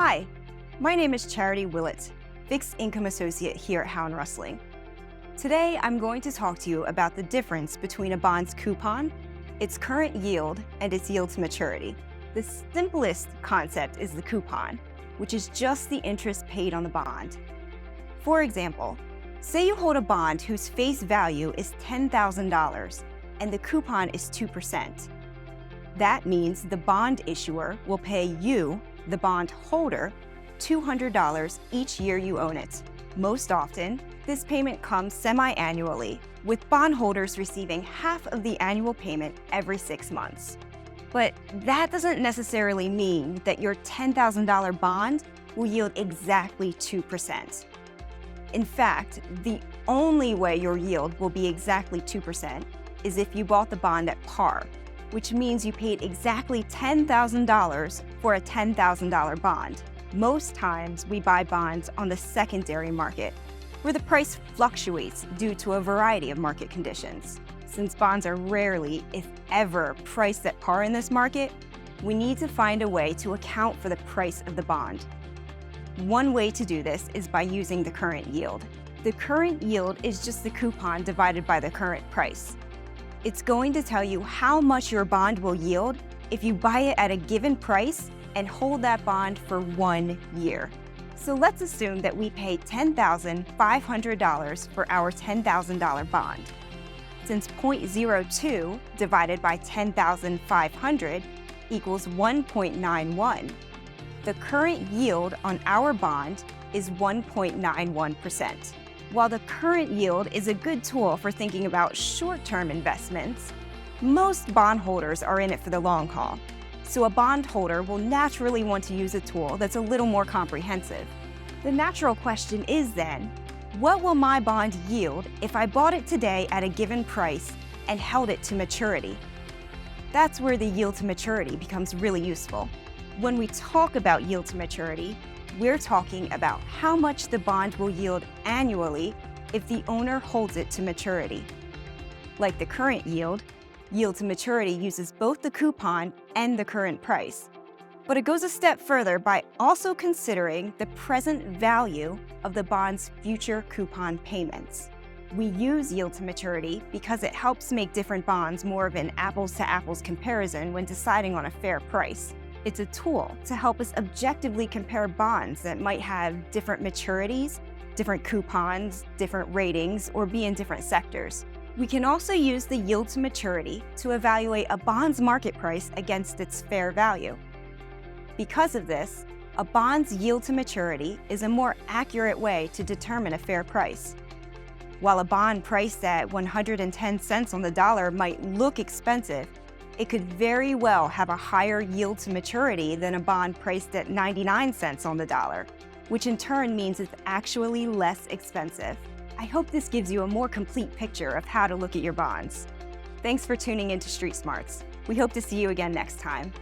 Hi, my name is Charity Willett, Fixed Income Associate here at Howden Rustling. Today, I'm going to talk to you about the difference between a bond's coupon, its current yield, and its yield to maturity. The simplest concept is the coupon, which is just the interest paid on the bond. For example, say you hold a bond whose face value is $10,000 and the coupon is 2%. That means the bond issuer will pay you, the bond holder, $200 each year you own it. Most often, this payment comes semi-annually, with bondholders receiving half of the annual payment every 6 months. But that doesn't necessarily mean that your $10,000 bond will yield exactly 2%. In fact, the only way your yield will be exactly 2% is if you bought the bond at par, which means you paid exactly $10,000 for a $10,000 bond. Most times, we buy bonds on the secondary market, where the price fluctuates due to a variety of market conditions. Since bonds are rarely, if ever, priced at par in this market, we need to find a way to account for the price of the bond. One way to do this is by using the current yield. The current yield is just the coupon divided by the current price. It's going to tell you how much your bond will yield if you buy it at a given price and hold that bond for 1 year. So let's assume that we pay $10,500 for our $10,000 bond. Since 0.02 divided by 10,500 equals 1.91, the current yield on our bond is 1.91%. While the current yield is a good tool for thinking about short-term investments, most bondholders are in it for the long haul. So a bondholder will naturally want to use a tool that's a little more comprehensive. The natural question is then, what will my bond yield if I bought it today at a given price and held it to maturity? That's where the yield to maturity becomes really useful. When we talk about yield to maturity, we're talking about how much the bond will yield annually if the owner holds it to maturity. Like the current yield, yield to maturity uses both the coupon and the current price. But it goes a step further by also considering the present value of the bond's future coupon payments. We use yield to maturity because it helps make different bonds more of an apples-to-apples comparison when deciding on a fair price. It's a tool to help us objectively compare bonds that might have different maturities, different coupons, different ratings, or be in different sectors. We can also use the yield to maturity to evaluate a bond's market price against its fair value. Because of this, a bond's yield to maturity is a more accurate way to determine a fair price. While a bond priced at 110 cents on the dollar might look expensive, it could very well have a higher yield to maturity than a bond priced at 99 cents on the dollar, which in turn means it's actually less expensive. I hope this gives you a more complete picture of how to look at your bonds. Thanks for tuning into Street Smarts. We hope to see you again next time.